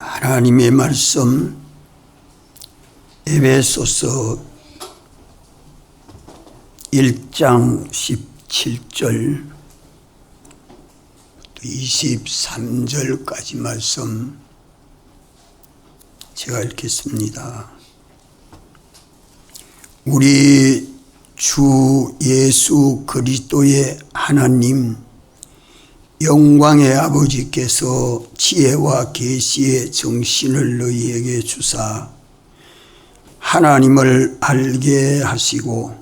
하나님의 말씀 에베소서 1장 17절 23절까지 말씀 제가 읽겠습니다. 우리 주 예수 그리스도의 하나님 영광의 아버지께서 지혜와 계시의 정신을 너희에게 주사 하나님을 알게 하시고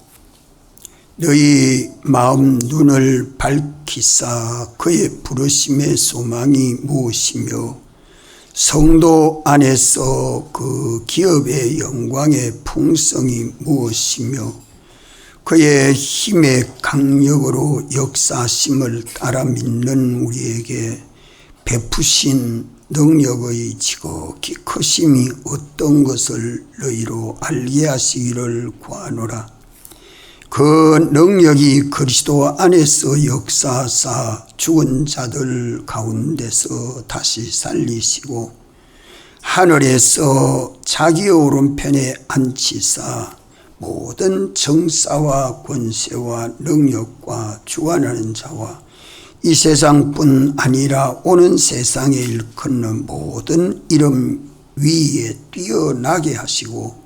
너희 마음 눈을 밝히사 그의 부르심의 소망이 무엇이며 성도 안에서 그 기업의 영광의 풍성이 무엇이며 그의 힘의 강력으로 역사심을 따라 믿는 우리에게 베푸신 능력의 지극히 크심이 어떤 것을 너희로 알게 하시기를 구하노라. 그 능력이 그리스도 안에서 역사하사 죽은 자들 가운데서 다시 살리시고 하늘에서 자기 오른편에 앉히사 모든 정사와 권세와 능력과 주관하는 자와 이 세상뿐 아니라 오는 세상에 일컫는 모든 이름 위에 뛰어나게 하시고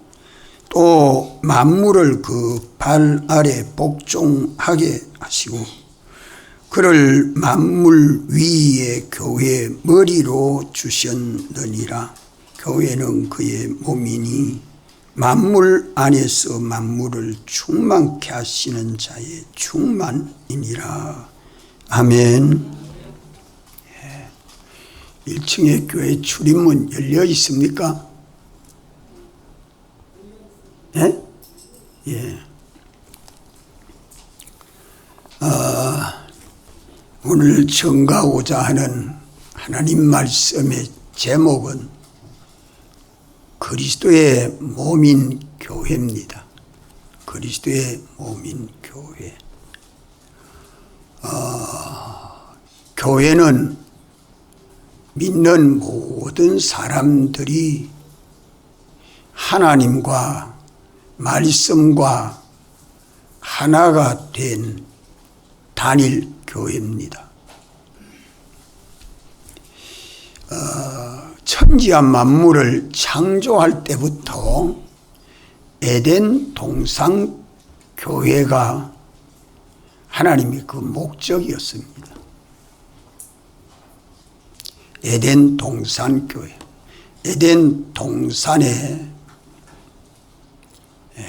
또 만물을 그 발 아래 복종하게 하시고 그를 만물 위에 교회의 머리로 주셨느니라. 교회는 그의 몸이니 만물 안에서 만물을 충만케 하시는 자의 충만이니라. 아멘. 1층에 교회 출입문 열려 있습니까? 예? 예. 오늘 전가하고자 하는 하나님 말씀의 제목은 그리스도의 몸인 교회입니다. 그리스도의 몸인 교회. 교회는 믿는 모든 사람들이 하나님과 말씀과 하나가 된 단일 교회입니다. 천지와 만물을 창조할 때부터 에덴 동산 교회가 하나님의 그 목적이었습니다. 에덴 동산 교회. 에덴 동산에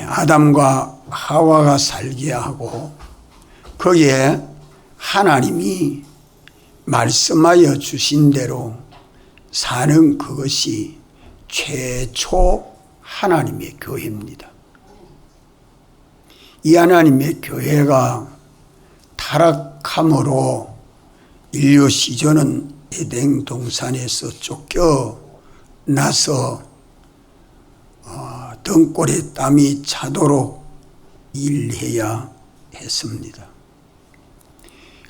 아담과 하와가 살게 하고 거기에 하나님이 말씀하여 주신 대로 사는 그것이 최초 하나님의 교회입니다. 이 하나님의 교회가 타락함으로 인류 시조는 에덴 동산에서 쫓겨나서 등골에 땀이 차도록 일해야 했습니다.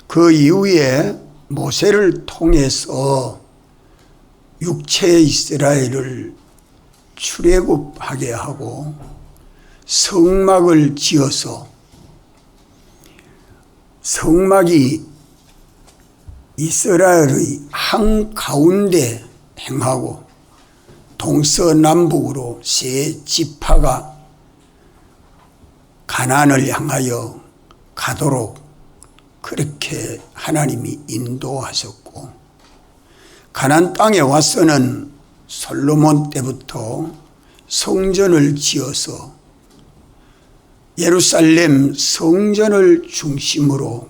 그 이후에 모세를 통해서 육체 이스라엘을 출애굽하게 하고 성막을 지어서 성막이 이스라엘의 한가운데 행하고 동서남북으로 세 지파가 가나안을 향하여 가도록 그렇게 하나님이 인도하셨고 가나안 땅에 와서는 솔로몬 때부터 성전을 지어서 예루살렘 성전을 중심으로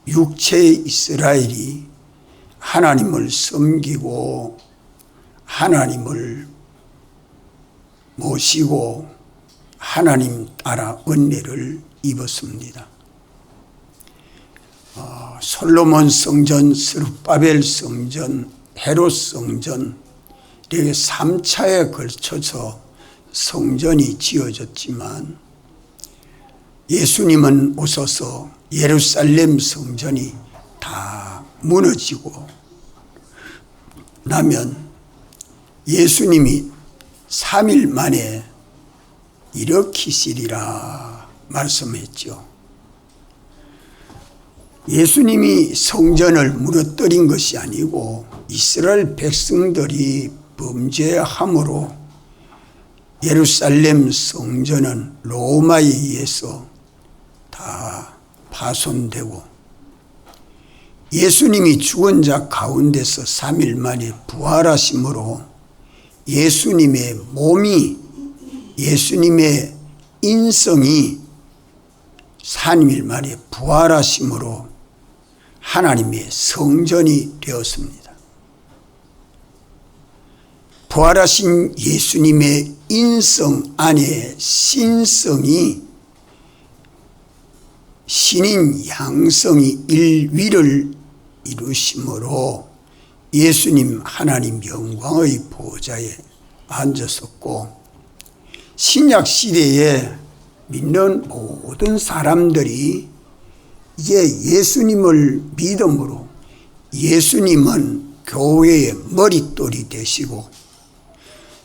육체의 이스라엘이 하나님을 섬기고 하나님을 모시고 하나님 따라 은혜를 입었습니다. 솔로몬 성전, 스룹바벨 성전, 헤롯 성전 이렇게 3차에 걸쳐서 성전이 지어졌지만 예수님은 오셔서 예루살렘 성전이 다 무너지고 나면 예수님이 3일 만에 일으키시리라 말씀했죠. 예수님이 성전을 무너뜨린 것이 아니고 이스라엘 백성들이 범죄함으로 예루살렘 성전은 로마에 의해서 다 파손되고 예수님이 죽은 자 가운데서 3일 만에 부활하심으로 예수님의 몸이, 예수님의 인성이 3일 만에 부활하심으로 하나님의 성전이 되었습니다. 부활하신 예수님의 인성 안에 신성이, 신인 양성이 일위를 이루심으로 예수님 하나님 영광의 보좌에 앉으셨고, 신약 시대에 믿는 모든 사람들이 이제 예수님을 믿음으로 예수님은 교회의 머릿돌이 되시고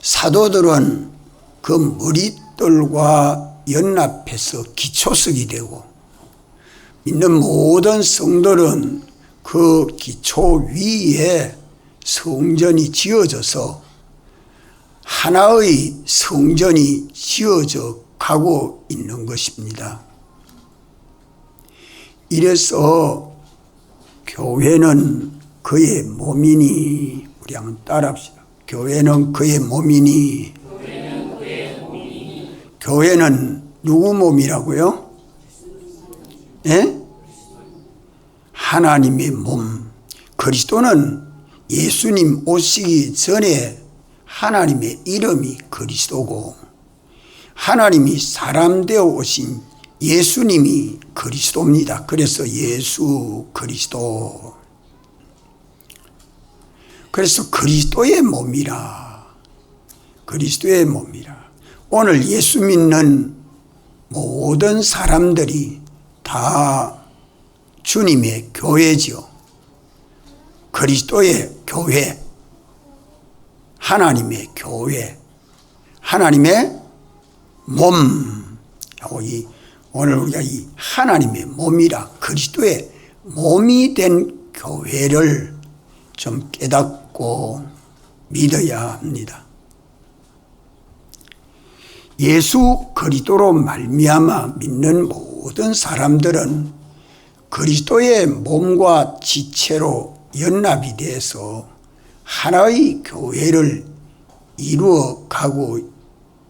사도들은 그 머릿돌과 연합해서 기초석이 되고 믿는 모든 성도는 그 기초 위에 성전이 지어져서 하나의 성전이 지어져 가고 있는 것입니다. 이래서 교회는 그의 몸이니, 우리 한번 따라합시다. 교회는 그의 몸이니. 교회는 누구 몸이라고요? 예? 하나님의 몸. 그리스도는 예수님 오시기 전에 하나님의 이름이 그리스도고 하나님이 사람 되어 오신 예수님이 그리스도입니다. 그래서 예수 그리스도. 그래서 그리스도의 몸이라. 그리스도의 몸이라. 오늘 예수 믿는 모든 사람들이 다 주님의 교회지요. 그리스도의 교회. 하나님의 교회. 하나님의 몸. 오늘 우리가 이 하나님의 몸이라 그리스도의 몸이 된 교회를 좀 깨닫고 믿어야 합니다. 예수 그리스도로 말미암아 믿는 모든 사람들은 그리스도의 몸과 지체로 연합이 돼서 하나의 교회를 이루어 가고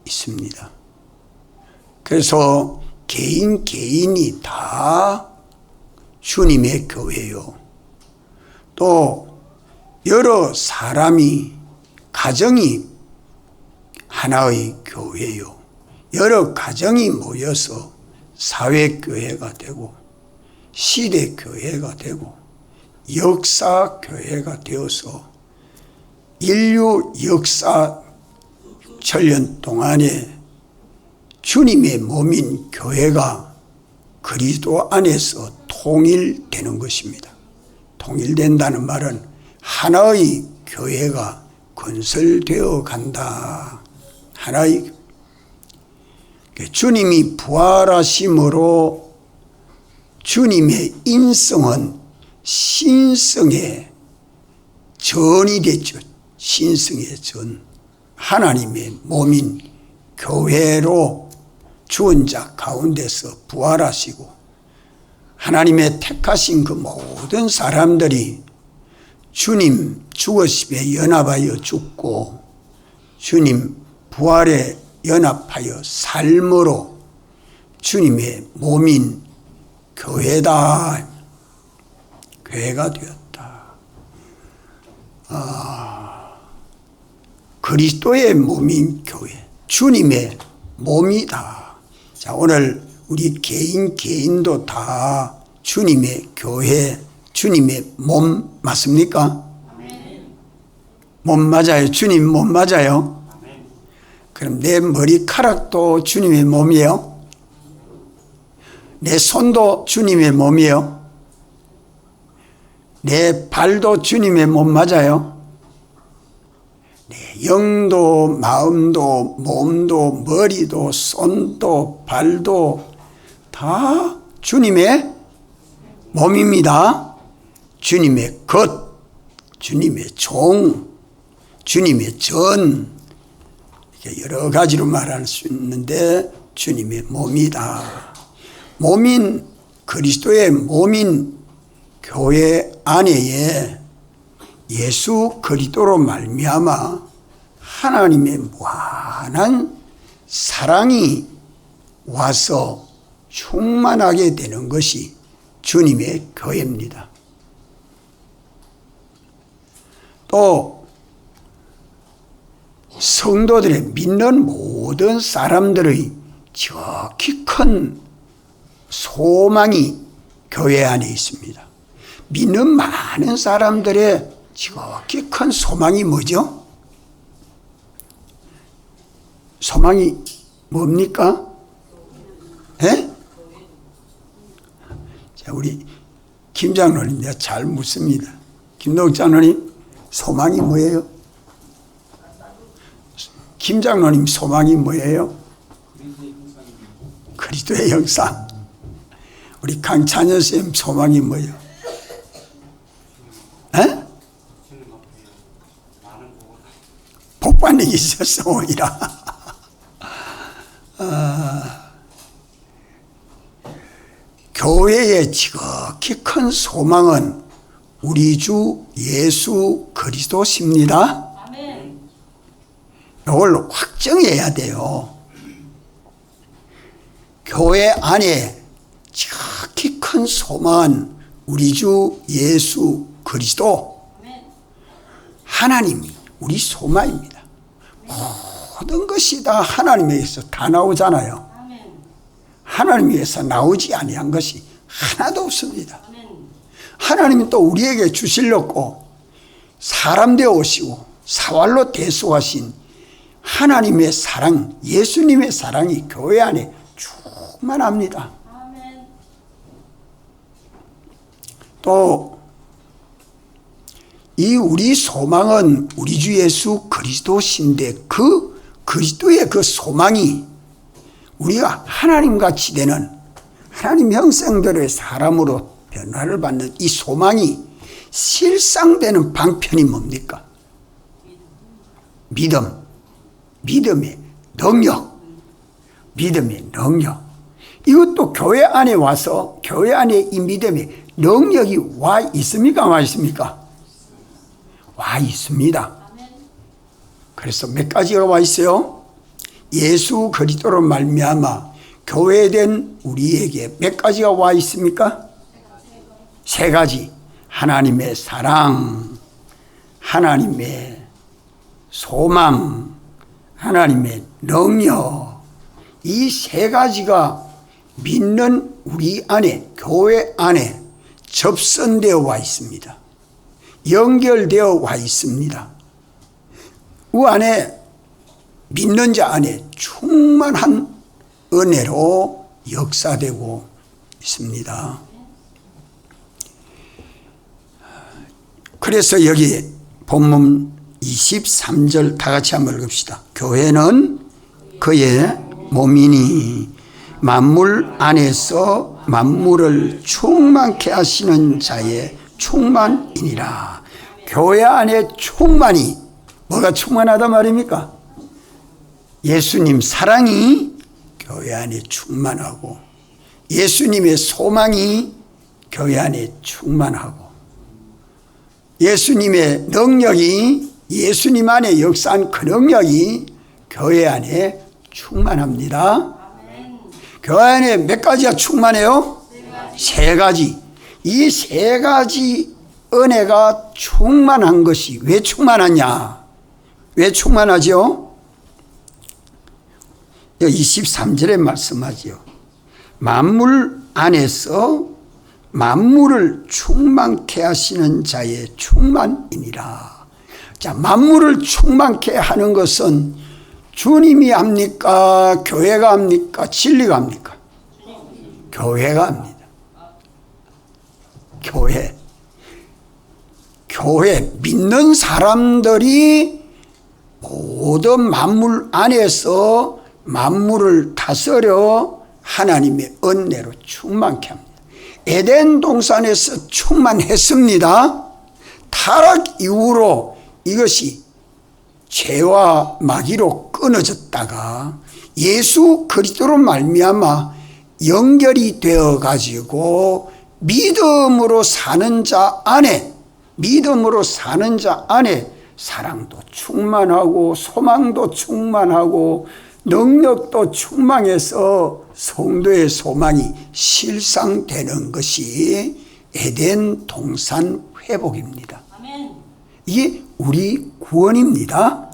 있습니다. 그래서 개인이 다 주님의 교회요. 또 여러 사람이, 가정이 하나의 교회요. 여러 가정이 모여서 사회교회가 되고 시대교회가 되고 역사교회가 되어서 인류 역사 천년 동안에 주님의 몸인 교회가 그리스도 안에서 통일되는 것입니다. 통일된다는 말은 하나의 교회가 건설되어 간다. 하나의 주님이 부활하심으로 주님의 인성은 신성의 전이 됐죠. 신성의 전. 하나님의 몸인 교회로 죽은 자 가운데서 부활하시고 하나님의 택하신 그 모든 사람들이 주님 죽으심에 연합하여 죽고 주님 부활에 연합하여 삶으로 주님의 몸인 교회다. 교회가 되었다. 그리스도의 몸인 교회, 주님의 몸이다. 자, 오늘 우리 개인도 다 주님의 교회, 주님의 몸 맞습니까? 몸 맞아요? 주님 몸 맞아요? 그럼 내 머리카락도 주님의 몸이에요? 내 손도 주님의 몸이에요? 내 발도 주님의 몸 맞아요? 내 영도 마음도 몸도 머리도 손도 발도 다 주님의 몸입니다. 주님의 것, 주님의 종, 주님의 전, 이렇게 여러 가지로 말할 수 있는데 주님의 몸이다. 몸인 그리스도의 몸인 교회 안에 예수 그리스도로 말미암아 하나님의 무한한 사랑이 와서 충만하게 되는 것이 주님의 교회입니다. 또 성도들의 믿는 모든 사람들의 지극히 큰 소망이 교회 안에 있습니다. 믿는 많은 사람들의 지극히 큰 소망이 뭐죠? 소망이 뭡니까? 예? 자, 우리 김 장로님 내가 잘 묻습니다. 김덕 장로님 소망이 뭐예요? 김 장로님 소망이 뭐예요? 그리스도의 형상. 우리 강찬현 쌤 소망이 뭐예요? 에? 복받는 게 있어서 오히려. 교회의 지극히 큰 소망은 우리 주 예수 그리스도십니다. 이걸 확정해야 돼요. 교회 안에 지극히 큰 소망은 우리 주 예수 그리스도, 하나님이 우리 소망입니다. 모든 것이 다 하나님에게서 다 나오잖아요. 하나님에게서 나오지 아니한 것이 하나도 없습니다. 하나님이 또 우리에게 주시려고 사람 되어 오시고 사활로 대속하신 하나님의 사랑, 예수님의 사랑이 교회 안에 충만합니다. 또 이 우리 소망은 우리 주 예수 그리스도신데 그 그리스도의 그 소망이 우리가 하나님같이 되는 하나님 형상대로의 사람으로 변화를 받는 이 소망이 실상되는 방편이 뭡니까? 믿음, 믿음의 능력, 믿음의 능력. 이것도 교회 안에 와서 교회 안에 이 믿음의 능력이 와 있습니까? 와 있습니까? 와 있습니다. 그래서 몇 가지가 와 있어요? 예수 그리스도로 말미암아 교회된 우리에게 몇 가지가 와 있습니까? 세 가지. 하나님의 사랑, 하나님의 소망, 하나님의 능력. 이 세 가지가 믿는 우리 안에, 교회 안에 접선되어 와 있습니다. 연결되어 와 있습니다. 그 안에 믿는 자 안에 충만한 은혜로 역사되고 있습니다. 그래서 여기 본문 23절 다 같이 한번 읽읍시다. 교회는 그의 몸이니 만물 안에서 만물을 충만케 하시는 자의 충만이니라. 교회 안에 충만이 뭐가 충만하단 말입니까? 예수님 사랑이 교회 안에 충만하고 예수님의 소망이 교회 안에 충만하고 예수님의 능력이 예수님 안에 역사한 그 능력이 교회 안에 충만합니다. 교회 안에 몇 가지가 충만해요? 세 가지. 이 세 가지 은혜가 충만한 것이 왜 충만하냐? 왜 충만하죠? 23절에 말씀하지요. 만물 안에서 만물을 충만케 하시는 자의 충만이니라. 자, 만물을 충만케 하는 것은 주님이 합니까? 교회가 합니까? 진리가 합니까? 교회가 합니다. 교회 믿는 사람들이 모든 만물 안에서 만물을 다스려 하나님의 은혜로 충만케 합니다. 에덴 동산에서 충만했습니다. 타락 이후로 이것이 죄와 마귀로 끊어졌다가 예수 그리스도로 말미암아 연결이 되어 가지고 믿음으로 사는 자 안에 사랑도 충만하고 소망도 충만하고 능력도 충만해서 성도의 소망이 실상되는 것이 에덴 동산 회복입니다. 이게 우리 구원입니다.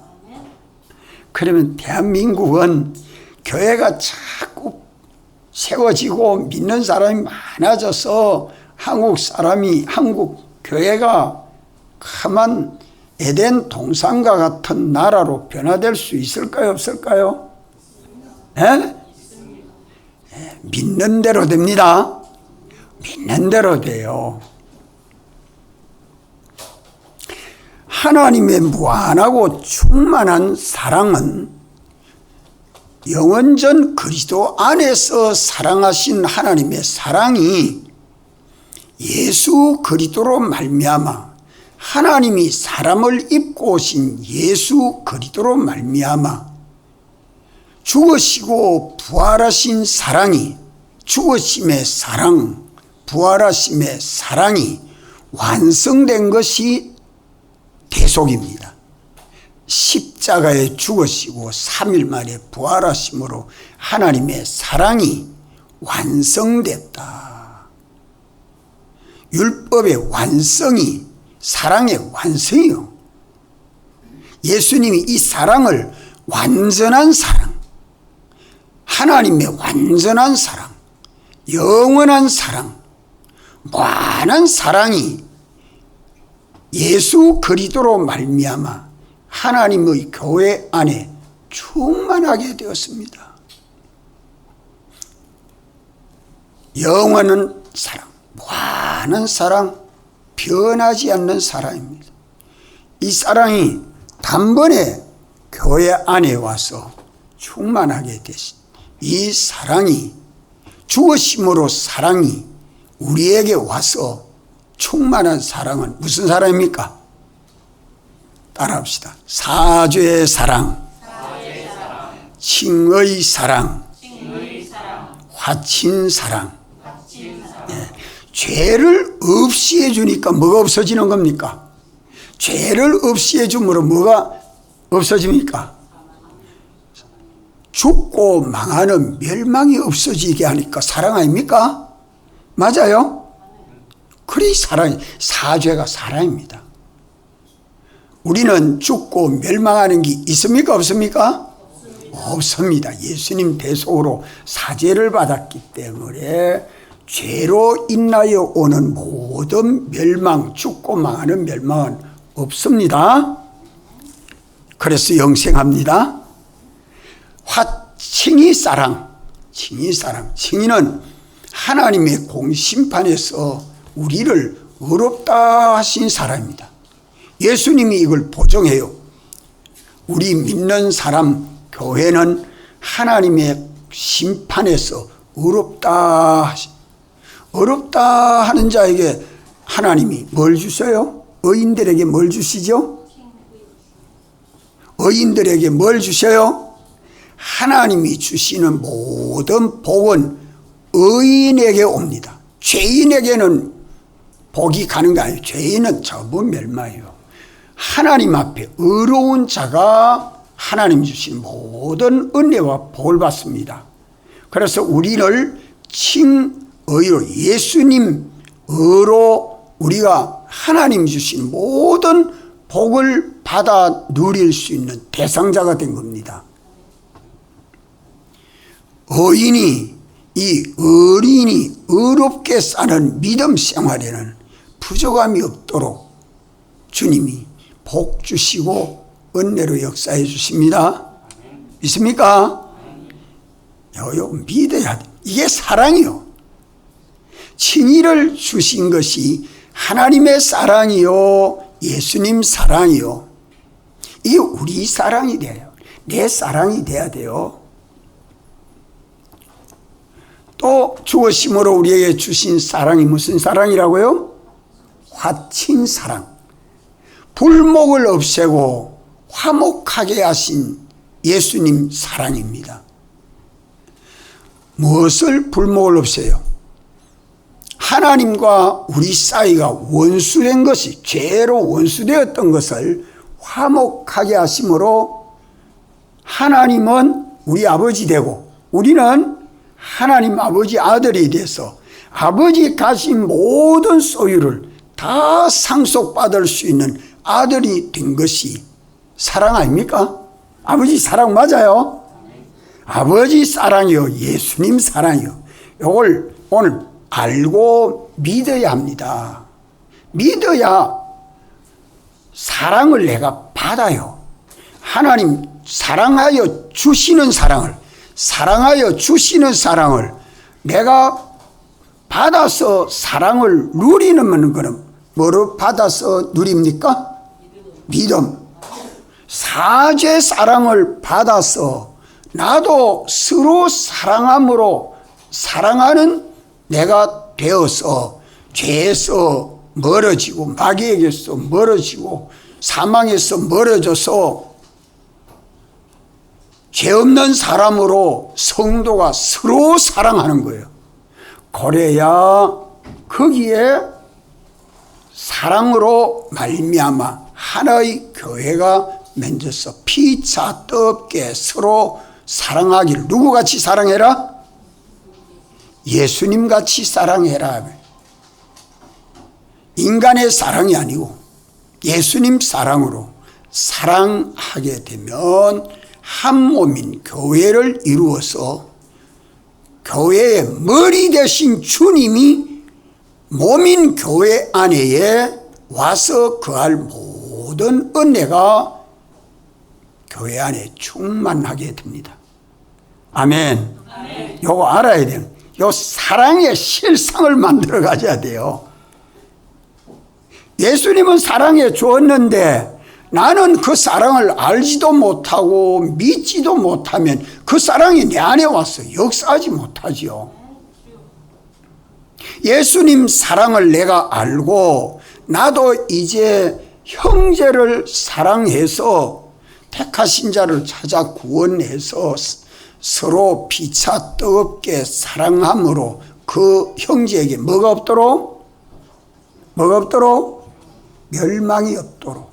그러면 대한민국은 교회가 자꾸 세워지고 믿는 사람이 많아져서 한국 교회가 가만 에덴 동산과 같은 나라로 변화될 수 있을까요? 없을까요? 네? 믿는 대로 됩니다. 믿는 대로 돼요. 하나님의 무한하고 충만한 사랑은 영원전 그리스도 안에서 사랑하신 하나님의 사랑이 예수 그리스도로 말미암아 하나님이 사람을 입고 오신 예수 그리스도로 말미암아 죽으시고 부활하신 사랑이 죽으심의 사랑, 부활하심의 사랑이 완성된 것이 대속입니다. 십자가에 죽으시고 3일 만에 부활하심으로 하나님의 사랑이 완성됐다. 율법의 완성이 사랑의 완성이요. 예수님이 이 사랑을 완전한 사랑, 하나님의 완전한 사랑, 영원한 사랑, 무한한 사랑이 예수 그리스도로 말미암아 하나님의 교회 안에 충만하게 되었습니다. 영원한 사랑, 무한한 사랑, 변하지 않는 사랑입니다. 이 사랑이 단번에 교회 안에 와서 충만하게 되신 이 사랑이 죽으심으로 사랑이 우리에게 와서 충만한 사랑은 무슨 사랑입니까? 따라합시다. 사죄의 사랑, 칭의 사랑, 화친 사랑. 예. 죄를 없이 해주니까 뭐가 없어지는 겁니까? 죄를 없이 해줌으로 뭐가 없어집니까? 죽고 망하는 멸망이 없어지게 하니까 사랑 아닙니까? 맞아요? 그래 사죄가 사랑입니다. 우리는 죽고 멸망하는 게 있습니까? 없습니까? 없습니다. 예수님 대속으로 사죄를 받았기 때문에 죄로 인하여 오는 모든 멸망, 죽고 망하는 멸망은 없습니다. 그래서 영생합니다. 칭의 사랑, 칭의는 하나님의 공심판에서 우리를 의롭다 하신 사람입니다. 예수님이 이걸 보정해요. 우리 믿는 사람 교회는 하나님의 심판에서 의롭다 하는 자에게 하나님이 뭘 주셔요? 의인들에게 뭘 주시죠? 의인들에게 뭘 주셔요? 하나님이 주시는 모든 복은 의인에게 옵니다. 죄인에게는 복이 가는 게 아니에요. 죄인은 전부 멸망이에요. 하나님 앞에 의로운 자가 하나님 주신 모든 은혜와 복을 받습니다. 그래서 우리를 칭의로 예수님 의로 우리가 하나님 주신 모든 복을 받아 누릴 수 있는 대상자가 된 겁니다. 의인이 의롭게 사는 믿음 생활에는 부족함이 없도록 주님이 복 주시고 은혜로 역사해 주십니다. 믿습니까? 이거 믿어야 돼. 이게 사랑이요. 칭의를 주신 것이 하나님의 사랑이요, 예수님 사랑이요. 이게 우리 사랑이 돼요. 내 사랑이 돼야 돼요. 또 주어심으로 우리에게 주신 사랑이 무슨 사랑이라고요? 화친 사랑. 불목을 없애고 화목하게 하신 예수님 사랑입니다. 무엇을 불목을 없애요? 하나님과 우리 사이가 원수된 것이, 죄로 원수되었던 것을 화목하게 하심으로 하나님은 우리 아버지 되고 우리는 하나님 아버지 아들이 돼서 아버지 가진 모든 소유를 다 상속받을 수 있는 아들이 된 것이 사랑 아닙니까? 아버지 사랑 맞아요? 아버지 사랑이요, 예수님 사랑이요. 이걸 오늘 알고 믿어야 합니다. 믿어야 사랑을 내가 받아요. 하나님 사랑하여 주시는 사랑을, 사랑하여 주시는 사랑을 내가 받아서 사랑을 누리는 것은 뭐로 받아서 누립니까? 믿음. 사죄 사랑을 받아서 나도 서로 사랑함으로 사랑하는 내가 되어서 죄에서 멀어지고 마귀에게서 멀어지고 사망에서 멀어져서 죄 없는 사람으로 성도가 서로 사랑하는 거예요. 그래야 거기에 사랑으로 말미암아 하나의 교회가 맺어서 피차 뜨겁게 서로 사랑하기를. 누구같이 사랑해라? 예수님같이 사랑해라. 인간의 사랑이 아니고 예수님 사랑으로 사랑하게 되면 한 몸인 교회를 이루어서 교회의 머리 되신 주님이 몸인 교회 안에 와서 거할 모든 은혜가 교회 안에 충만하게 됩니다. 아멘. 아멘. 요거 알아야 돼요. 요 사랑의 실상을 만들어 가져야 돼요. 예수님은 사랑해 주었는데 나는 그 사랑을 알지도 못하고 믿지도 못하면 그 사랑이 내 안에 와서 역사하지 못하지요. 예수님 사랑을 내가 알고 나도 이제 형제를 사랑해서 택하신 자를 찾아 구원해서 서로 피차 뜨겁게 사랑함으로 그 형제에게 뭐가 없도록? 뭐가 없도록? 멸망이 없도록,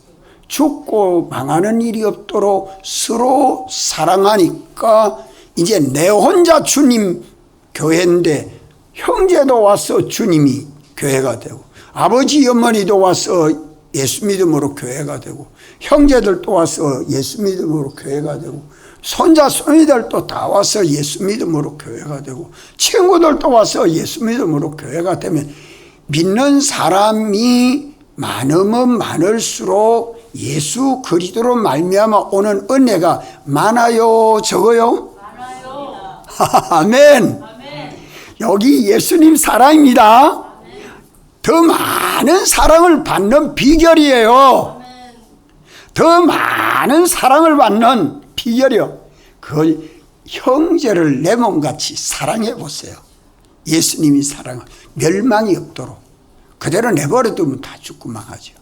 죽고 망하는 일이 없도록 서로 사랑하니까 이제 내 혼자 주님 교회인데 형제도 와서 주님이 교회가 되고 아버지 어머니도 와서 예수 믿음으로 교회가 되고 형제들도 와서 예수 믿음으로 교회가 되고 손자 손이들도 다 와서 예수 믿음으로 교회가 되고 친구들도 와서 예수 믿음으로 교회가 되면 믿는 사람이 많으면 많을수록 예수 그리스도로 말미암아 오는 은혜가 많아요, 적어요? 많아요. 아멘. 아멘. 여기 예수님 사랑입니다. 아멘. 더 많은 사랑을 받는 비결이에요. 아멘. 더 많은 사랑을 받는 비결이요. 그걸 형제를 내 몸같이 사랑해 보세요. 예수님이 사랑을 멸망이 없도록 그대로 내버려두면 다 죽고 망하죠.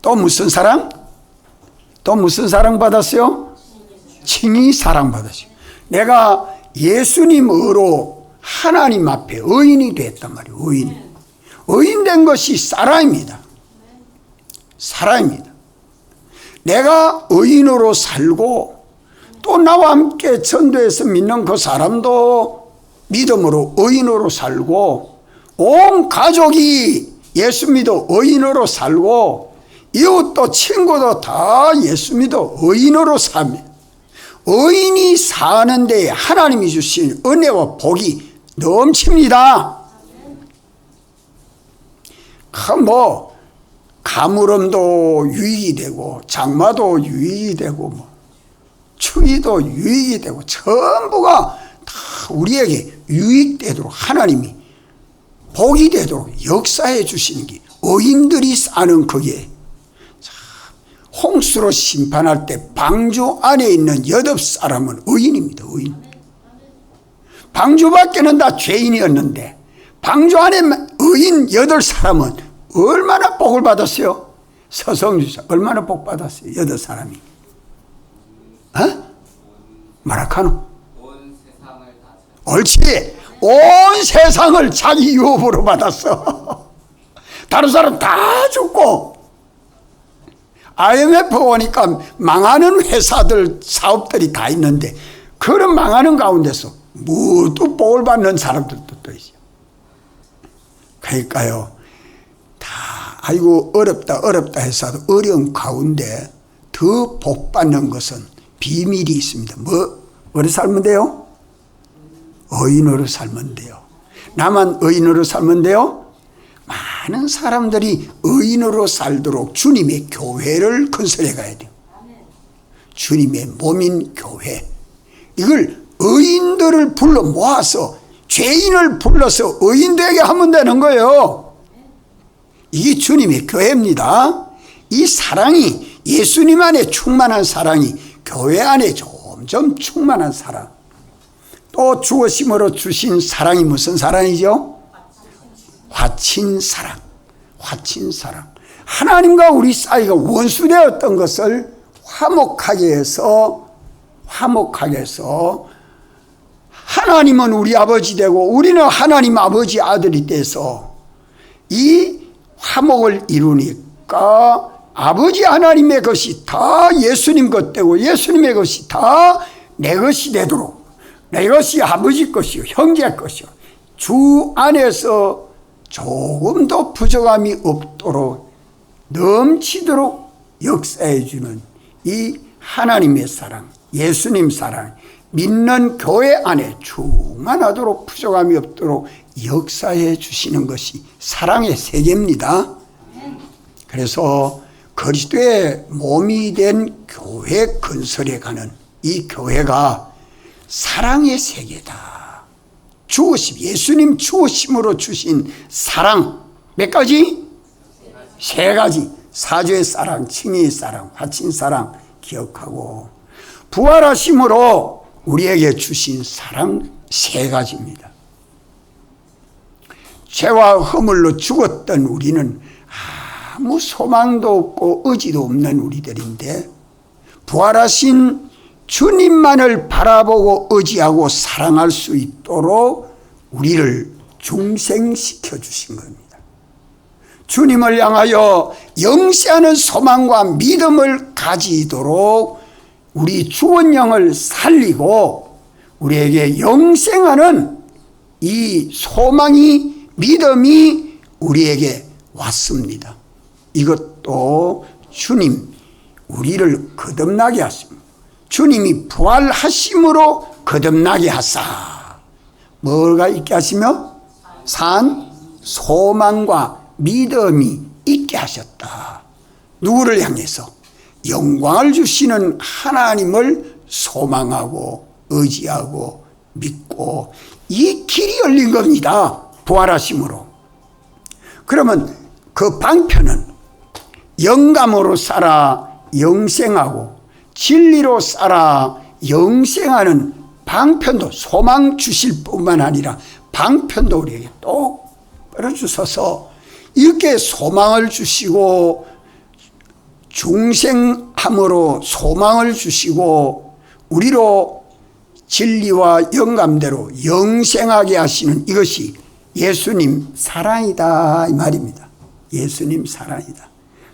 또 무슨 사랑? 또 무슨 사랑 받았어요? 칭히 사랑 받았어요. 내가 예수님으로 하나님 앞에 의인이 됐단 말이에요. 의인 된 것이 사랑입니다. 사랑입니다. 내가 의인으로 살고 또 나와 함께 전도해서 믿는 그 사람도 믿음으로 의인으로 살고 온 가족이 예수 믿어 의인으로 살고 이웃도 친구도 다 예수 믿어 의인으로 사면 의인이 사는 데에 하나님이 주신 은혜와 복이 넘칩니다. 뭐 가물음도 유익이 되고 장마도 유익이 되고 추위도 유익이 되고 전부가 다 우리에게 유익되도록 하나님이 복이 되도록 역사해 주시는 게 의인들이 사는 거기에 홍수로 심판할 때 방주 안에 있는 8사람은 의인입니다. 의인. 방주 밖에는 다 죄인이었는데 방주 안에 의인 8사람은 얼마나 복을 받았어요? 서성주사 얼마나 복 받았어요? 8사람이. 마라카노. 옳지. 온 세상을 자기 유업으로 받았어. 다른 사람 다 죽고. IMF 오니까 망하는 회사들 사업들이 다 있는데 그런 망하는 가운데서 모두 복을 받는 사람들도 또 있어요. 그러니까요, 다 아이고 어렵다 해서도 어려운 가운데 더 복 받는 것은 비밀이 있습니다. 뭐로 살면 돼요? 의인으로 살면 돼요. 나만 의인으로 살면 돼요? 많은 사람들이 의인으로 살도록 주님의 교회를 건설해 가야 돼요. 주님의 몸인 교회. 이걸 의인들을 불러 모아서 죄인을 불러서 의인 되게 하면 되는 거예요. 이게 주님의 교회입니다. 이 사랑이 예수님 안에 충만한 사랑이 교회 안에 점점 충만한 사랑. 또 주어심으로 주신 사랑이 무슨 사랑이죠? 화친 사랑. 화친 사랑. 하나님과 우리 사이가 원수되었던 것을 화목하게 해서 하나님은 우리 아버지 되고 우리는 하나님 아버지 아들이 돼서 이 화목을 이루니까 아버지 하나님의 것이 다 예수님 것 되고 예수님의 것이 다 내 것이 되도록, 내 것이 아버지 것이요 형제 것이요 주 안에서 조금도 부족함이 없도록 넘치도록 역사해 주는 이 하나님의 사랑, 예수님 사랑, 믿는 교회 안에 충만하도록 부족함이 없도록 역사해 주시는 것이 사랑의 세계입니다. 그래서 그리스도의 몸이 된 교회 건설에 가는 이 교회가 사랑의 세계다. 주어심, 예수님 주어심으로 주신 사랑 몇 가지? 세 가지. 사주의 사랑, 칭의의 사랑, 화친 사랑 기억하고 부활하심으로 우리에게 주신 사랑 세 가지입니다. 죄와 허물로 죽었던 우리는 아무 소망도 없고 의지도 없는 우리들인데 부활하신 주님만을 바라보고 의지하고 사랑할 수 있도록 우리를 중생시켜 주신 겁니다. 주님을 향하여 영시하는 소망과 믿음을 가지도록 우리 죽은 영을 살리고 우리에게 영생하는 이 소망이, 믿음이 우리에게 왔습니다. 이것도 주님 우리를 거듭나게 하십니다. 주님이 부활하심으로 거듭나게 하사 뭐가 있게 하시며 산 소망과 믿음이 있게 하셨다. 누구를 향해서? 영광을 주시는 하나님을 소망하고 의지하고 믿고 이 길이 열린 겁니다. 부활하심으로. 그러면 그 방편은 영감으로 살아 영생하고 진리로 살아 영생하는 방편도 소망 주실 뿐만 아니라 방편도 우리에게 똑바로 주셔서 이렇게 소망을 주시고 중생함으로 소망을 주시고 우리로 진리와 영감대로 영생하게 하시는 이것이 예수님 사랑이다 이 말입니다. 예수님 사랑이다.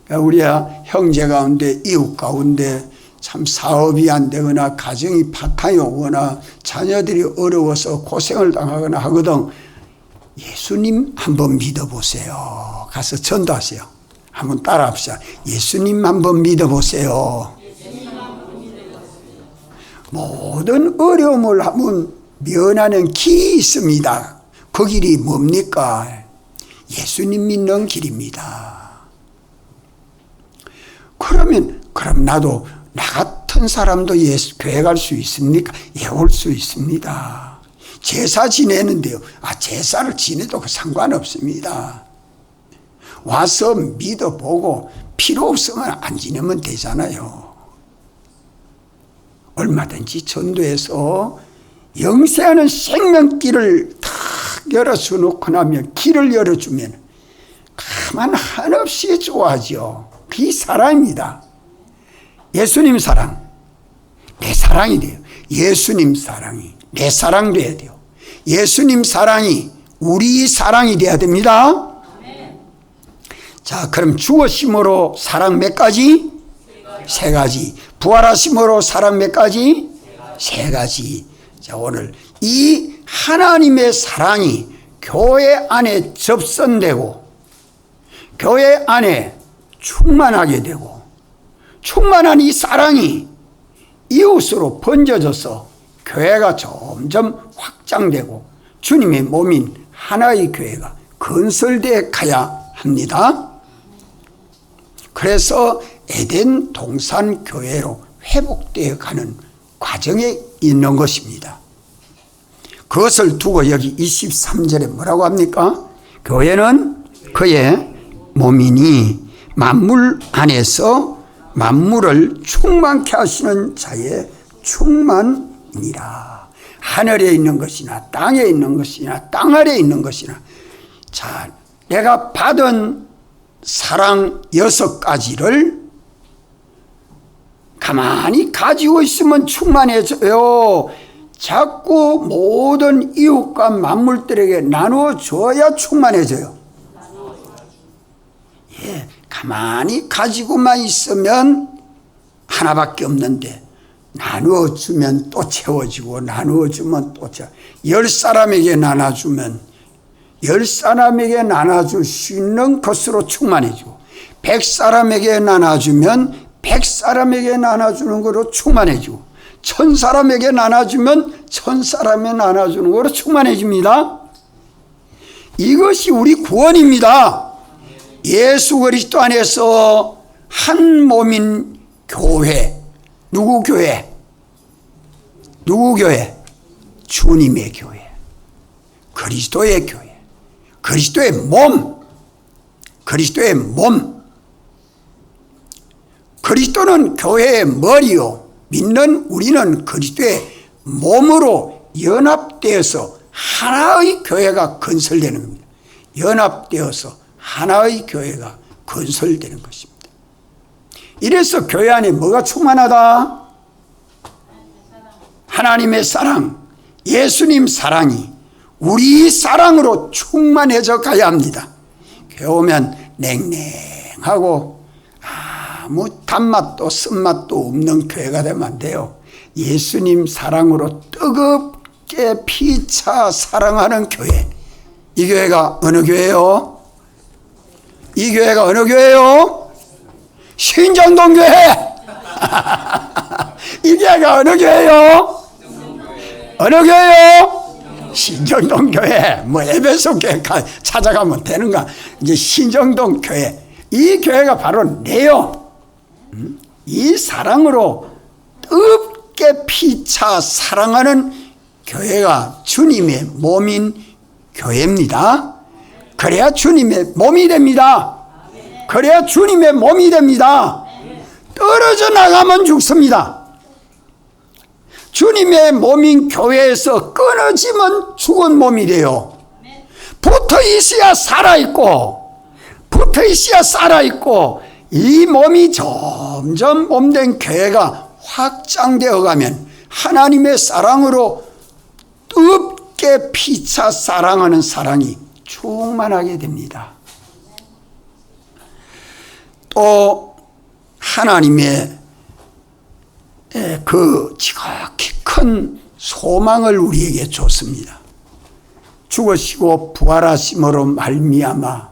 그러니까 우리야 형제 가운데 이웃 가운데 참 사업이 안 되거나 가정이 파탄이 오거나 자녀들이 어려워서 고생을 당하거나 하거든. 예수님 한번 믿어보세요. 가서 전도하세요. 한번 따라합시다. 예수님 한번 믿어보세요. 모든 어려움을 한번 면하는 길이 있습니다. 그 길이 뭡니까? 예수님 믿는 길입니다. 그럼 나도 나 같은 사람도 교회 갈 수 있습니까? 예, 올 수 있습니다. 제사 지내는데요. 제사를 지내도 상관없습니다. 와서 믿어보고 필요 없으면 안 지내면 되잖아요. 얼마든지 전도해서 영생하는 생명길을 탁 열어주놓고 나면, 길을 열어주면 가만 한없이 좋아하죠. 그게 사랑입니다. 예수님 사랑, 내 사랑이 돼요. 예수님 사랑이 내 사랑 돼야 돼요. 예수님 사랑이 우리 사랑이 돼야 됩니다. 자, 그럼 죽으심으로 사랑 몇 가지? 세 가지. 부활하심으로 사랑 몇 가지? 세 가지. 자, 오늘 이 하나님의 사랑이 교회 안에 접선되고 교회 안에 충만하게 되고, 충만한 이 사랑이 이웃으로 번져져서 교회가 점점 확장되고 주님의 몸인 하나의 교회가 건설되어 가야 합니다. 그래서 에덴 동산 교회로 회복되어 가는 과정에 있는 것입니다. 그것을 두고 여기 23절에 뭐라고 합니까? 교회는 그의 몸이니 만물 안에서 만물을 충만케 하시는 자의 충만이니라. 하늘에 있는 것이나 땅에 있는 것이나 땅 아래에 있는 것이나, 자, 내가 받은 사랑 6가지를 가만히 가지고 있으면 충만해져요. 자꾸 모든 이웃과 만물들에게 나누어 줘야 충만해져요. 예, 가만히 가지고만 있으면 하나밖에 없는데 나누어 주면 또 채워지고, 나누어 주면 또 채워. 10사람에게 나눠주면 10사람에게 나눠줄 수 있는 것으로 충만해지고, 100사람에게 나눠주면 100사람에게 나눠주는 것으로 충만해지고, 1000사람에게 나눠주면 1000사람에 나눠주는 것으로 충만해집니다. 이것이 우리 구원입니다. 예수 그리스도 안에서 한 몸인 교회. 누구 교회? 누구 교회? 주님의 교회. 그리스도의 교회. 그리스도의 몸. 그리스도의 몸. 그리스도는 교회의 머리요, 믿는 우리는 그리스도의 몸으로 연합되어서 하나의 교회가 건설되는 겁니다. 연합되어서 하나의 교회가 건설되는 것입니다. 이래서 교회 안에 뭐가 충만하다? 하나님의 사랑, 예수님 사랑이 우리 사랑으로 충만해져 가야 합니다. 교회 오면 냉랭하고 아무 단맛도 쓴맛도 없는 교회가 되면 안 돼요. 예수님 사랑으로 뜨겁게 피차 사랑하는 교회. 이 교회가 어느 교회요? 이 교회가 어느 교회요? 신정동 교회. 이 교회가 어느 교회요? 어느 교회요? 신정동 교회. 뭐 에베소 교회 찾아가면 되는가? 이제 신정동 교회. 이 교회가 바로 내요. 이 사랑으로 뜨겁게 피차 사랑하는 교회가 주님의 몸인 교회입니다. 그래야 주님의 몸이 됩니다. 그래야 주님의 몸이 됩니다. 떨어져 나가면 죽습니다. 주님의 몸인 교회에서 끊어지면 죽은 몸이 돼요. 붙어 있어야 살아있고, 붙어 있어야 살아있고, 이 몸이 점점 몸된 교회가 확장되어 가면 하나님의 사랑으로 뜨겁게 피차 사랑하는 사랑이 충만하게 됩니다. 또 하나님의 그 지극히 큰 소망을 우리에게 줬습니다. 죽으시고 부활하심으로 말미암아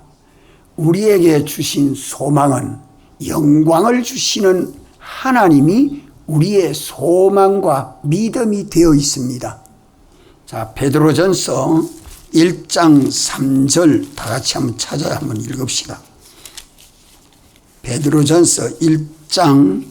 우리에게 주신 소망은 영광을 주시는 하나님이 우리의 소망과 믿음이 되어 있습니다. 자, 베드로전서 1장 3절 다 같이 한번 찾아야 한번 읽읍시다. 베드로전서 1장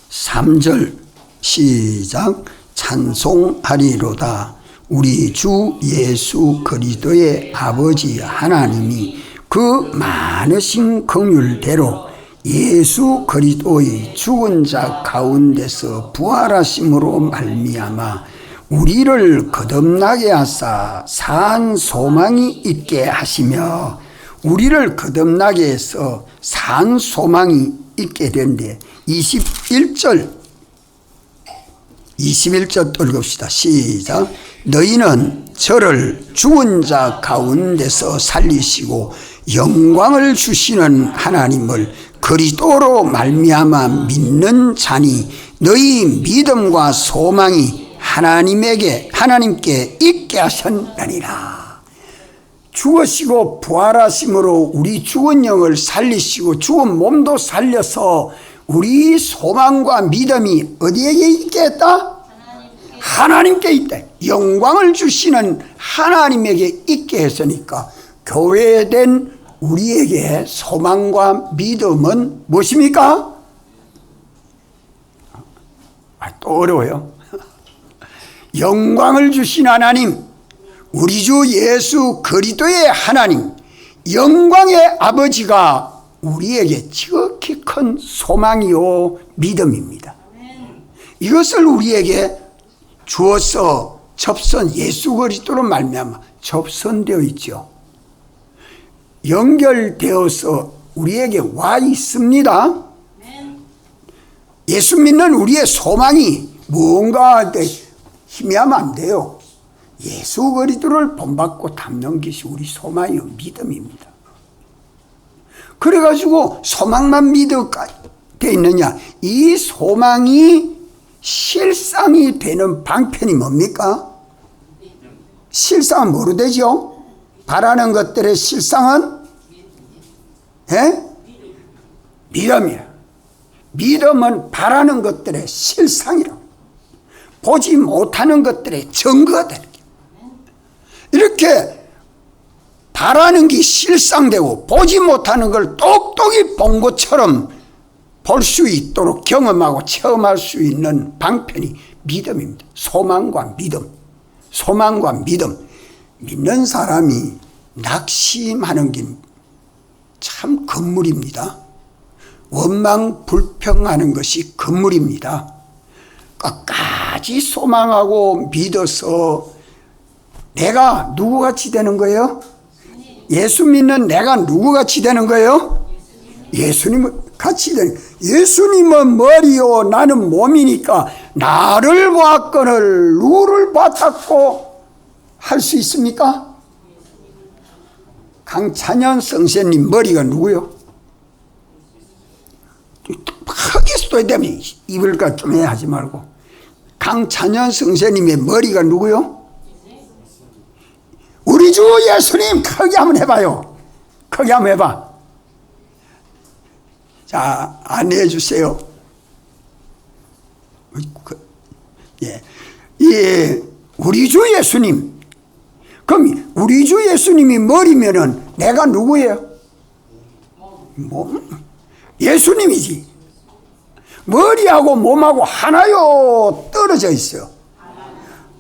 3절 시작. 찬송하리로다 우리 주 예수 그리스도의 아버지 하나님이 그 많으신 긍휼대로 예수 그리스도의 죽은 자 가운데서 부활하심으로 말미암아 우리를 거듭나게 하사 산 소망이 있게 하시며, 우리를 거듭나게 해서 산 소망이 있게 된데 21절 읽읍시다. 시작. 너희는 저를 죽은 자 가운데서 살리시고 영광을 주시는 하나님을 그리스도로 말미암아 믿는 자니 너희 믿음과 소망이 하나님께 있게 하셨느니라. 죽으시고 부활하심으로 우리 죽은 영을 살리시고 죽은 몸도 살려서 우리 소망과 믿음이 어디에게 있게 했다? 하나님께 있다. 영광을 주시는 하나님에게 있게 했으니까 교회된 우리에게 소망과 믿음은 무엇입니까? 또 어려워요. 영광을 주신 하나님, 우리 주 예수 그리스도의 하나님, 영광의 아버지가 우리에게 지극히 큰 소망이요 믿음입니다. 이것을 우리에게 주어서 예수 그리스도로 말미암아 접선되어 있죠. 연결되어서 우리에게 와 있습니다. 예수 믿는 우리의 소망이 무언가 희미하면 안 돼요. 예수 그리스도를 본받고 담는 것이 우리 소망이요 믿음입니다. 그래가지고 소망만 믿어가 돼 있느냐? 이 소망이 실상이 되는 방편이 뭡니까? 실상은 뭐로 되죠? 바라는 것들의 실상은 믿음이야. 믿음은 바라는 것들의 실상이라고. 보지 못하는 것들의 증거가 되는 거야. 이렇게 바라는 게 실상되고 보지 못하는 걸 똑똑히 본 것처럼 볼 수 있도록 경험하고 체험할 수 있는 방편이 믿음입니다. 소망과 믿음. 소망과 믿음. 믿는 사람이 낙심하는 게 참 건물입니다. 원망 불평하는 것이 건물입니다. 끝까지 소망하고 믿어서 내가 누구같이 되는 거예요? 예수 믿는 내가 누구같이 되는 거예요? 예수님 같이 되는. 예수님은 머리요 나는 몸이니까 나를 보았거늘 누구를 봤다고 할 수 있습니까? 강찬현 선생님 머리가 누구요? 크게 써야 되면 입을까 좀 하지 말고. 강찬현 선생님의 머리가 누구요? 우리 주 예수님 크게 한번 해봐요. 크게 한번 해봐. 자, 안내해 주세요. 우리 주 예수님. 그럼 우리 주 예수님이 머리면은 내가 누구예요? 몸. 예수님이지. 머리하고 몸하고 하나요 떨어져 있어요.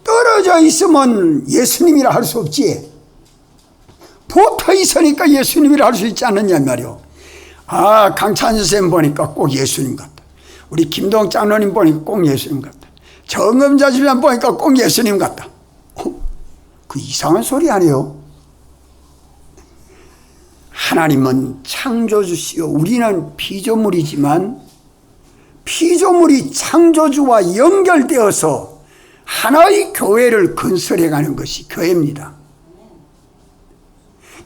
떨어져 있으면 예수님이라 할 수 없지. 붙어 있으니까 예수님이라 할 수 있지 않느냐 말이요. 아, 강찬 선생님 보니까 꼭 예수님 같다. 우리 김동 장로님 보니까 꼭 예수님 같다. 정음자 집사님 보니까 꼭 예수님 같다. 그 이상한 소리 아니에요? 하나님은 창조주시요 우리는 피조물이지만 피조물이 창조주와 연결되어서 하나의 교회를 건설해가는 것이 교회입니다.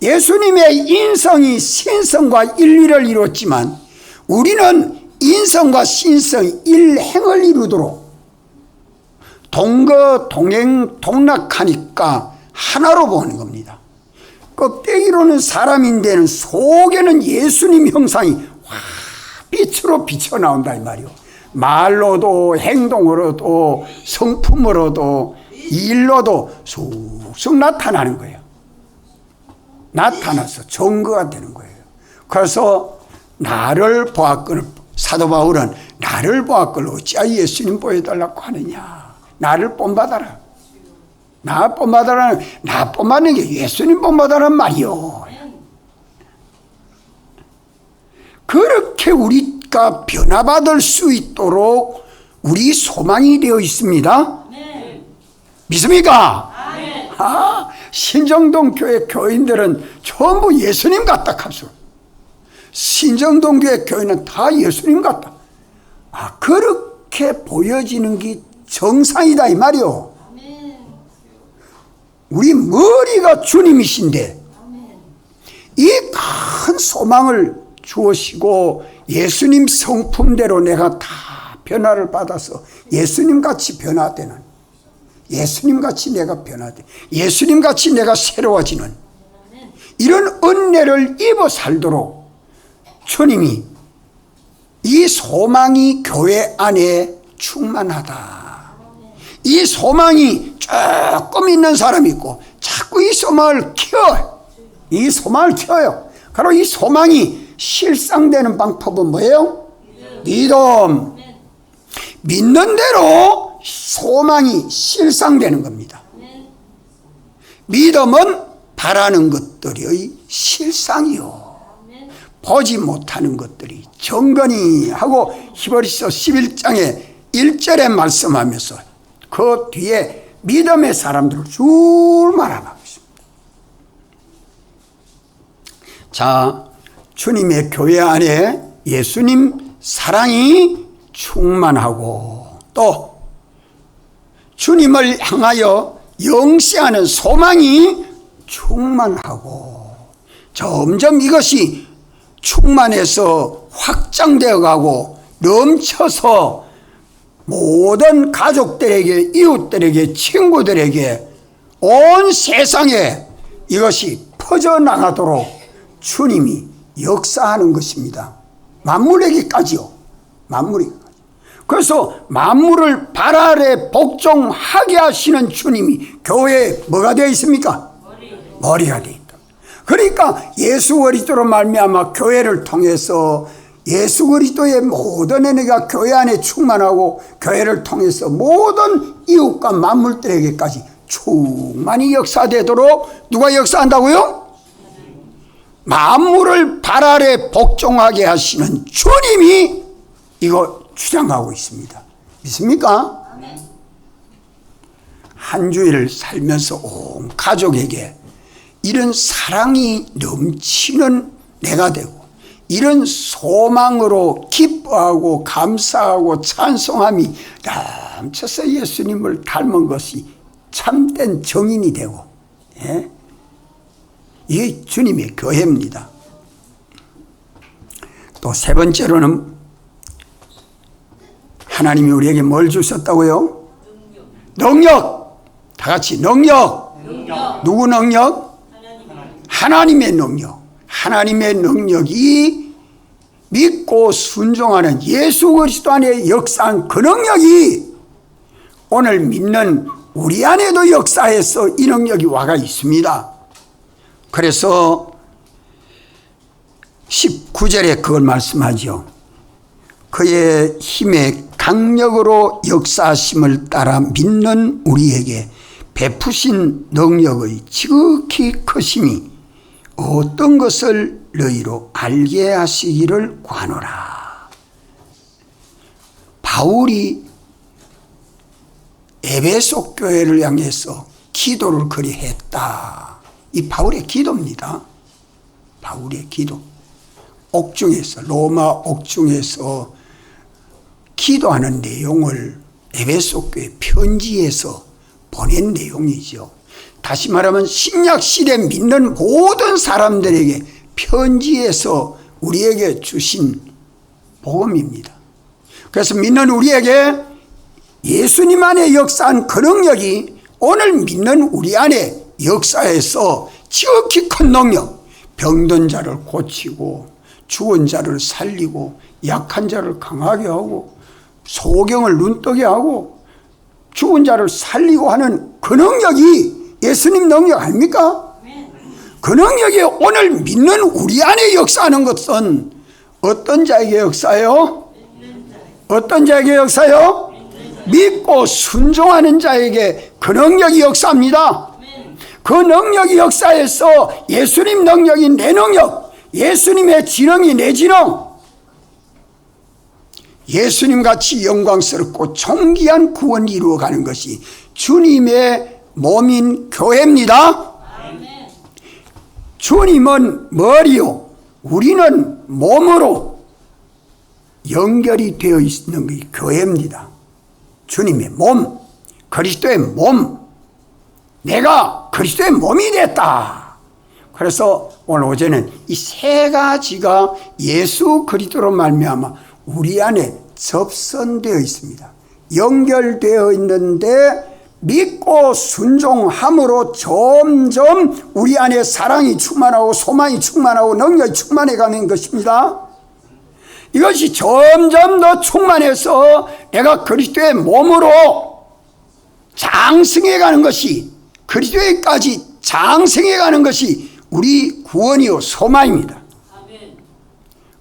예수님의 인성이 신성과 일리를 이뤘지만 우리는 인성과 신성 일행을 이루도록 동거 동행 동락하니까 하나로 보는 겁니다. 껍데기로는 사람인데는 속에는 예수님 형상이 빛으로 비쳐나온다 이 말이요. 말로도 행동으로도 성품으로도 일로도 쑥쑥 나타나는 거예요. 나타나서 증거가 되는 거예요. 그래서 나를 보았거늘, 사도 바울은 나를 보았거늘 어찌하여 예수님 보여달라고 하느냐. 나를 본받아라. 나 본받아라는, 나 본받는 게 예수님 본받아란 말이요. 그렇게 우리가 변화받을 수 있도록 우리 소망이 되어 있습니다. 믿습니까? 신정동 교회 교인들은 전부 예수님 같다 합수. 신정동 교회 교인은 다 예수님 같다. 그렇게 보여지는 게 정상이다 이 말이요. 우리 머리가 주님이신데 이 큰 소망을 주시고 예수님 성품대로 내가 다 변화를 받아서 예수님같이 변화되는, 예수님같이 내가 변화되, 예수님같이 내가 새로워지는 이런 은혜를 입어 살도록 주님이 이 소망이 교회 안에 충만하다. 이 소망이 조금 있는 사람이 있고 자꾸 이 소망을 키워요. 이 소망을 키워요. 바로 이 소망이 실상되는 방법은 뭐예요? 믿음. 믿는 대로 소망이 실상되는 겁니다. 믿음은 바라는 것들의 실상이요, 보지 못하는 것들이 정건이 하고 히브리서 11장에 1절에 말씀하면서 그 뒤에 믿음의 사람들을 쭉 말하고 있습니다. 자, 주님의 교회 안에 예수님 사랑이 충만하고 또 주님을 향하여 영시하는 소망이 충만하고 점점 이것이 충만해서 확장되어 가고 넘쳐서 모든 가족들에게, 이웃들에게, 친구들에게, 온 세상에 이것이 퍼져나가도록 주님이 역사하는 것입니다. 만물에게까지요. 만물에게까지. 그래서 만물을 발 아래 복종하게 하시는 주님이 교회에 뭐가 되어 있습니까? 머리가 되어 있다. 그러니까 예수 그리스도로 말미암아 교회를 통해서 예수 그리스도의 모든 은혜가 교회 안에 충만하고 교회를 통해서 모든 이웃과 만물들에게까지 충만히 역사되도록 누가 역사한다고요? 만물을 발 아래 복종하게 하시는 주님이 이거 주장하고 있습니다. 믿습니까? 한 주일을 살면서 온 가족에게 이런 사랑이 넘치는 내가 되고 이런 소망으로 기뻐하고 감사하고 찬송함이 넘쳐서 예수님을 닮은 것이 참된 정인이 되고, 예? 이게 주님의 교회입니다. 또 세 번째로는 하나님이 우리에게 뭘 주셨다고요? 능력. 다 같이 능력. 누구 능력? 하나님의 능력. 하나님의 능력이 믿고 순종하는 예수 그리스도 안에 역사한 그 능력이 오늘 믿는 우리 안에도 역사해서 이 능력이 와가 있습니다. 그래서 19절에 그걸 말씀하죠. 그의 힘의 강력으로 역사하심을 따라 믿는 우리에게 베푸신 능력의 지극히 크심이 어떤 것을 너희로 알게 하시기를 구하노라. 바울이 에베소 교회를 향해서 기도를 그리 했다. 이 바울의 기도입니다. 바울의 기도. 옥중에서, 로마 옥중에서 기도하는 내용을 에베소 교회 편지에서 보낸 내용이죠. 다시 말하면 신약 시대 믿는 모든 사람들에게 편지에서 우리에게 주신 복음입니다. 그래서 믿는 우리에게 예수님 안에 역사한 그 능력이 오늘 믿는 우리 안에 역사해서 지극히 큰 능력, 병든 자를 고치고 죽은 자를 살리고 약한 자를 강하게 하고 소경을 눈뜨게 하고 죽은 자를 살리고 하는 그 능력이 예수님 능력 아닙니까? 그 능력이 오늘 믿는 우리 안에 역사하는 것은 어떤 자에게 역사해요? 어떤 자에게 역사해요? 믿고 순종하는 자에게 그 능력이 역사합니다. 그 능력이 역사해서 예수님 능력이 내 능력, 예수님의 지능이 내 지능, 예수님 같이 영광스럽고 존귀한 구원을 이루어가는 것이 주님의 몸인 교회입니다. 주님은 머리요, 우리는 몸으로 연결이 되어 있는 것이 교회입니다. 주님의 몸, 그리스도의 몸, 내가 그리스도의 몸이 됐다. 그래서 오늘 오전에는 이 세 가지가 예수 그리스도로 말미암아 우리 안에 접선되어 있습니다. 연결되어 있는데 믿고 순종함으로 점점 우리 안에 사랑이 충만하고 소망이 충만하고 능력이 충만해 가는 것입니다. 이것이 점점 더 충만해서 내가 그리스도의 몸으로 장성해 가는 것이, 그리스도에까지 장성해 가는 것이 우리 구원이요 소망입니다.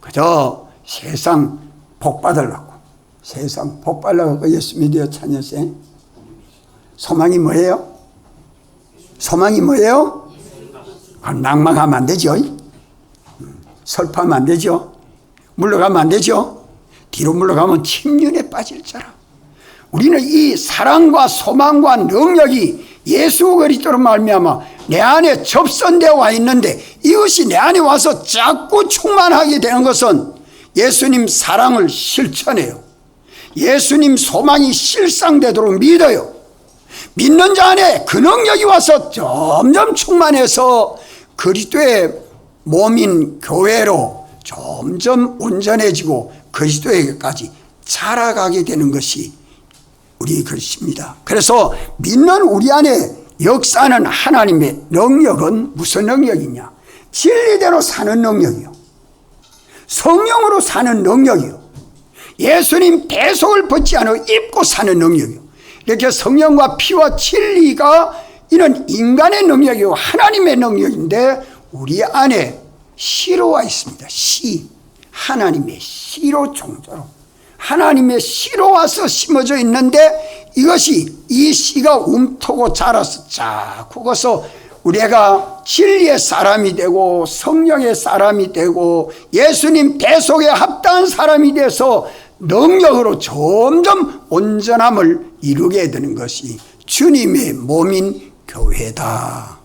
그저 세상 복 받으려고, 세상 복 받으려고 예수 믿어요 찬여생. 소망이 뭐예요? 소망이 뭐예요? 낭망하면 안 되죠. 설파하면 안 되죠. 물러가면 안 되죠. 뒤로 물러가면 침륜에 빠질 자라. 우리는 이 사랑과 소망과 능력이 예수 그리스도로 말미암아 내 안에 접선되어 와 있는데, 이것이 내 안에 와서 자꾸 충만하게 되는 것은 예수님 사랑을 실천해요. 예수님 소망이 실상되도록 믿어요. 믿는 자 안에 그 능력이 와서 점점 충만해서 그리스도의 몸인 교회로 점점 온전해지고 그리스도에게까지 자라가게 되는 것이 우리 것입니다. 그래서 믿는 우리 안에 역사하는 하나님의 능력은 무슨 능력이냐? 진리대로 사는 능력이요, 성령으로 사는 능력이요, 예수님 대속을 벗지 않아 입고 사는 능력이요. 이렇게 성령과 피와 진리가 이는 인간의 능력이고 하나님의 능력인데 우리 안에 씨로 와 있습니다. 씨, 하나님의 씨로 종자로 하나님의 씨로 와서 심어져 있는데, 이것이 이 씨가 움트고 자라서 자꾸 커서 우리가 진리의 사람이 되고 성령의 사람이 되고 예수님 대속에 합당한 사람이 돼서 능력으로 점점 온전함을 이루게 되는 것이 주님의 몸인 교회다.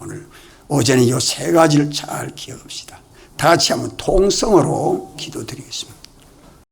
오늘 오전에 이 세 가지를 잘 기억합시다. 다 같이 한번 통성으로 기도드리겠습니다.